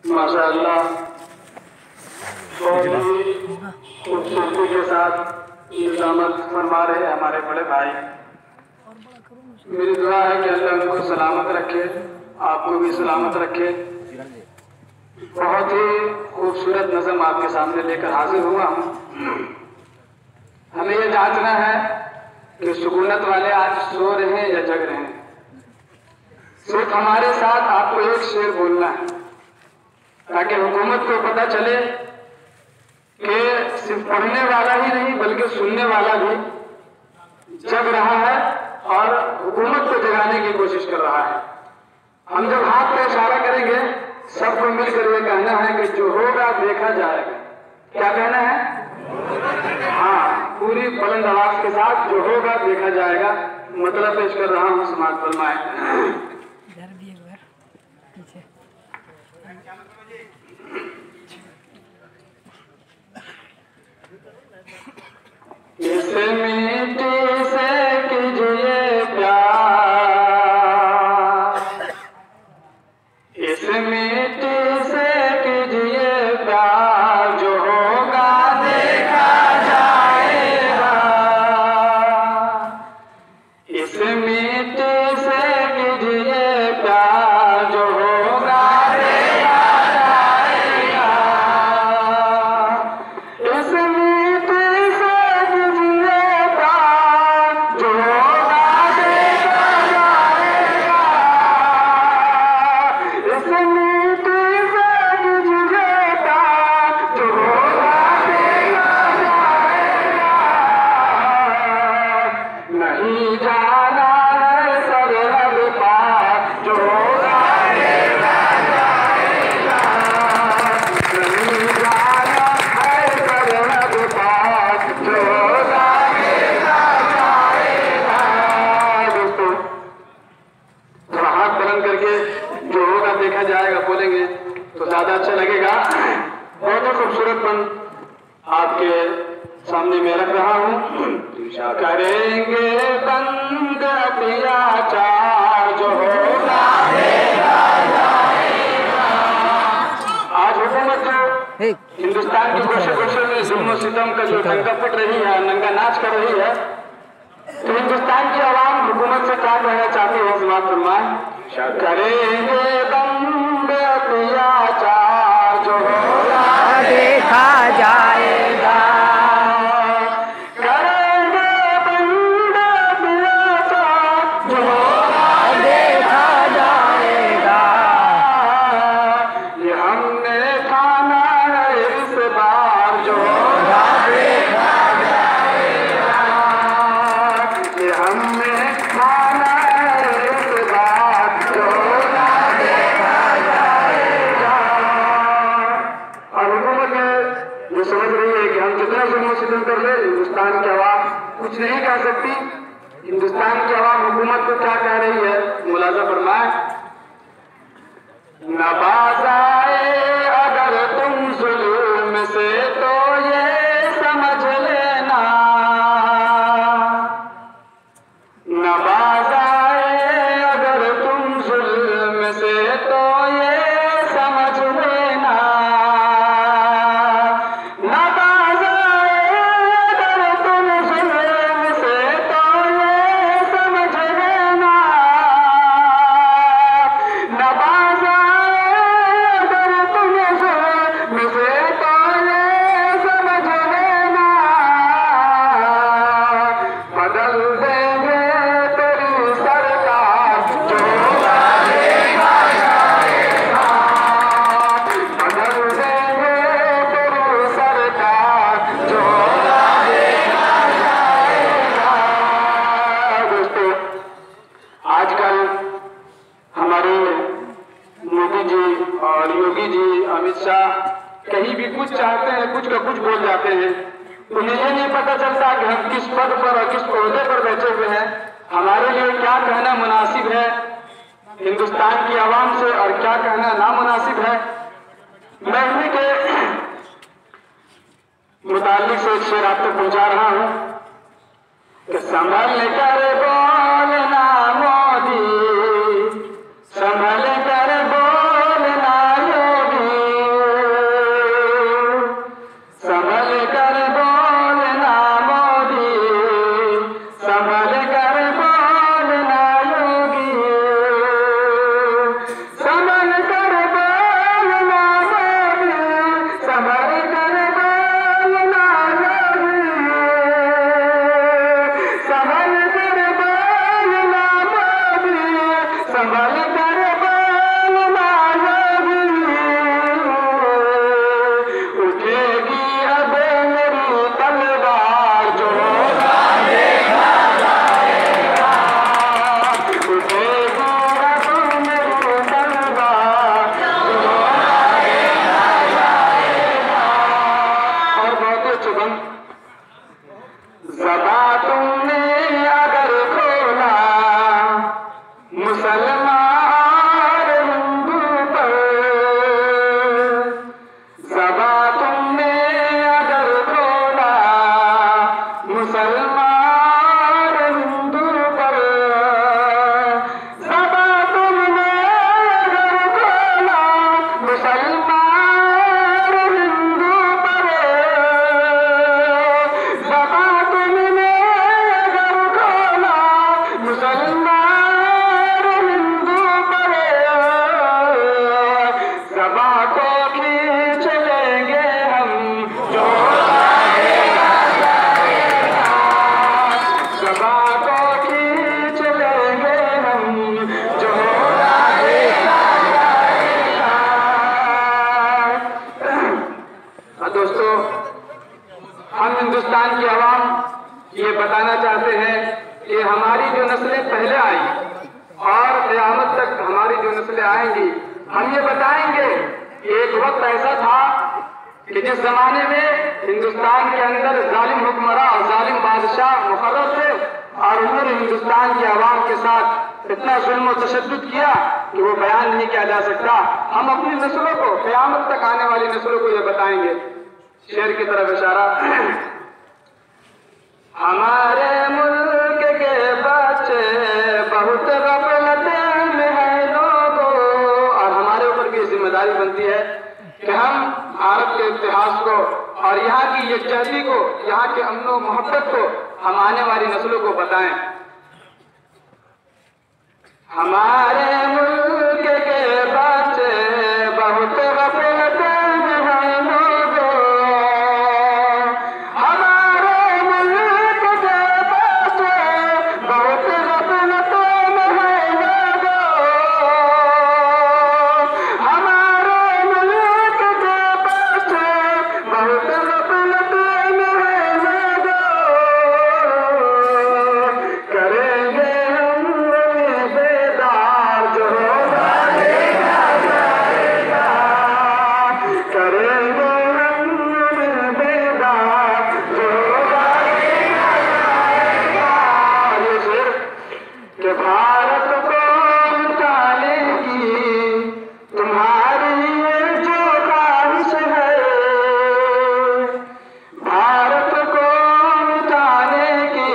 माशाअल्लाह बहुत ही खूबसूरती के साथ इल्जामत फरमा रहे हमारे बड़े भाई। मेरी दुआ है कि अल्लाह उनको सलामत रखे, आपको भी सलामत रखे। बहुत ही खूबसूरत नज़म आपके सामने लेकर हाजिर हुआ हूँ। हमें ये जांचना है कि सुकूनत वाले आज सो रहे हैं या जग रहे हैं। सिर्फ हमारे साथ आपको एक शेर बोलना है ताकि हुकूमत को पता चले कि सिर्फ पढ़ने वाला ही नहीं बल्कि सुनने वाला भी जग रहा है और हुकूमत को जगाने की कोशिश कर रहा है। हम जब हाथ पे इशारा करेंगे सबको मिलकर ये कहना है कि जो होगा देखा जाएगा। क्या कहना है? हाँ, पूरी बुलंद आवाज के साथ जो होगा देखा जाएगा। मतलब पेश कर रहा हूँ, समाज फरमाए। इस मिट्टी से कीजिए प्यार, इस मिट्टी से कीजिए प्यार, जो होगा देखा जाएगा। इस मिट्टी से कीजिए प्यार, जो होगा देखा जाएगा। इस मिट्टी से कीजिए प्यार, जो होगा देखा जाएगा। इस मिट्टी से कीजिए प्यार, जो होगा देखा जाएगा। नहीं जाना है सरहद पार, जो होगा देखा जाएगा। नहीं जाना है सरहद पार, जो होगा देखा जाएगा। दोस्तों, थोड़ा हाथ बुलंद करके जो होगा देखा जाएगा बोलेंगे तो ज्यादा अच्छा लगेगा। बहुत ही खूबसूरत पन आपके सामने मैं रख रहा हूँ। करेंगे बंद अत्याचार, जो होगा देखा जाएगा। आज हुकूमत जो हिंदुस्तान की कोशे कोशे में जुल्म सितम का जो नंगा पिट रही है, नंगा नाच कर रही है, तो हिंदुस्तान की आवाम हुकूमत से क्या कहना चाहती है? समाज फरमाए। करेंगे बंद अत्याचार, जो होगा देखा जाएगा। करेंगे बंद अत्याचार, जो होगा देखा जाएगा। ये हमने खाना है इस बार, जो होगा देखा जाएगा। ये हमने खाना है इस बार, जो होगा देखा जाएगा। और हुकूमत ये समझ रही है कि हम जितना जुल्म सितम कर ले, हिंदुस्तान की आवाम कुछ नहीं कह सकती। हिंदुस्तान की आवाम हुकूमत को क्या कह रही है? मुलाजा फरमाए। नवाज़ाए अगर तुम जुल्म से तो ये समझ लेना, नवाज़ाए अगर तुम जुल्म से तो ये समझ लेना। नवाज़ाए अगर तुम जुल्म से तो ये समझ लेना। नवाज़ाए अगर तुम जुल्म से तो ये समझ लेना। बदल देंगे तेरी सरकार, जो होगा देखा जाएगा। बदल देंगे तेरी सरकार, जो होगा देखा जाएगा। दोस्तों, आजकल हमारे मोदी जी और योगी जी, अमित शाह कहीं भी कुछ चाहते हैं, कुछ का कुछ बोल जाते हैं। उन्हें ये नहीं पता चलता कि हम किस पद पर और किस ओहदे पर बैठे हुए हैं। हमारे लिए क्या कहना मुनासिब है हिंदुस्तान की आवाम से और क्या कहना नामुनासिब है। मैं उन्हीं के मुताल्लिक से एक शेर आप तक पहुंचा रहा हूं कि संभल कर बोलना मोदी, संभल कर मुसलमान हिंदू पर ज़बा तुमने अगर खोला, मुसलमान हिंदू पर ज़बा तुमने अगर खोला, मुसलमान हिंदू पर ज़बा तुमने अगर खोला, मुसलमान हिंदू पर ज़बा को खींच लेंगे हम, जो ज़बा को खींच लेंगे हम, जो दोस्तों, हम हिंदुस्तान की आवाम ये बताना चाहते हैं कि हमारी जो नस्लें पहले आई और क़यामत तक हमारी जो नस्लें आएंगी, हम ये बताएंगे कि एक वक्त ऐसा था कि जिस जमाने में हिंदुस्तान के अंदर जालिम हुक्मरां और जालिम बादशाह मुकर्रर थे और उन्होंने हिंदुस्तान की आवाम के साथ इतना जुल्म और तशद्दुद किया कि वो बयान नहीं किया जा सकता। हम अपनी नस्लों को, क़यामत तक आने वाली नस्लों को ये बताएंगे। शेर की तरफ इशारा। हमारे मुल्क के बच्चे बहुत गफलत में हैं लोगों, और हमारे ऊपर भी जिम्मेदारी बनती है कि हम भारत के इतिहास को और यहाँ की यकजहती को, यहाँ के अमन और मोहब्बत को हम आने वाली नस्लों को बताएं। हमारे मुल्क के बच्चे बहुत गफलत में हैं लोगों, हमारे मुल्क के बच्चे बहुत गफलत में हैं लोगों, हमारे मुल्क के बच्चे बहुत गफलत में हैं लोगों, करेंगे हम बेदार जो होगा देखा जाएगा, करेंगे हम बेदार जो होगा देखा जाएगा। ये शेर कि भारत को मिटाने की तुम्हारी ये जो ख्वाहिश है, भारत को मिटाने की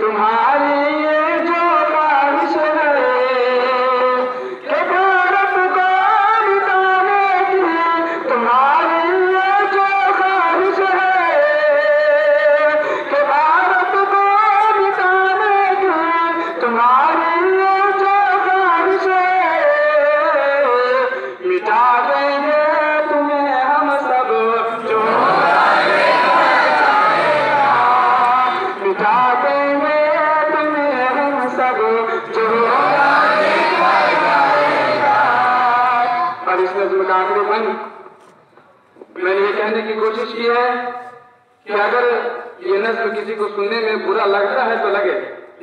तुम्हारी ये जो ख्वाहिश है, कि भारत को मिटाने की तुम्हारी ये जो ख्वाहिश है, कि भारत को मिटाने की तुम्हारी ये जो ख्वाहिश है, मिटा देंगे तुम्हें हम सब जो मिटा देंगे तुम्हें हम सब जो और इस नज़्म का आखिरी बंद मैंने ये कहने की कोशिश की है कि अगर ये नज़्म किसी को सुनने में बुरा लगता है तो लगे,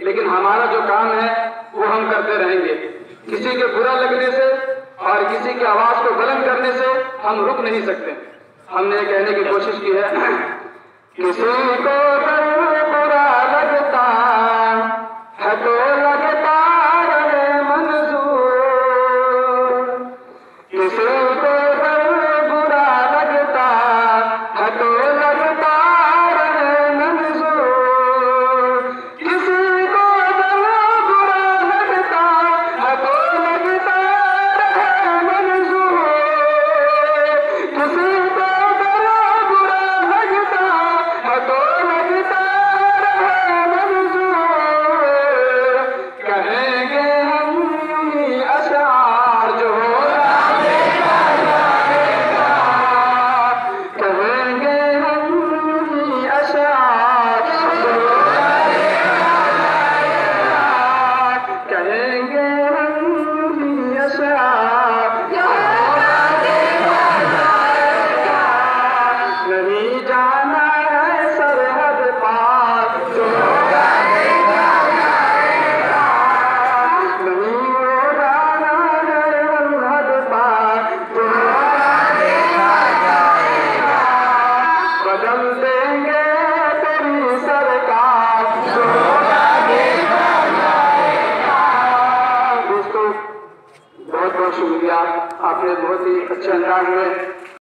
लेकिन हमारा जो काम है वो हम करते रहेंगे। किसी के बुरा लगने से और किसी की आवाज को बुलंद करने से हम रुक नहीं सकते। हमने ये कहने की कोशिश की है, किसी को अगर बुरा लगता है तो लगता रहे मंजूर, किसी को अगर बुरा लगता है तो लगता रहे मंजूर, किसी को अगर बुरा लगता है तो लगता रहे मंजूर, किसी को अगर बुरा लगता है तो लगता रहे मंजूर, बहुत बहुत शुक्रिया। आपने बहुत ही अच्छे अंदाज में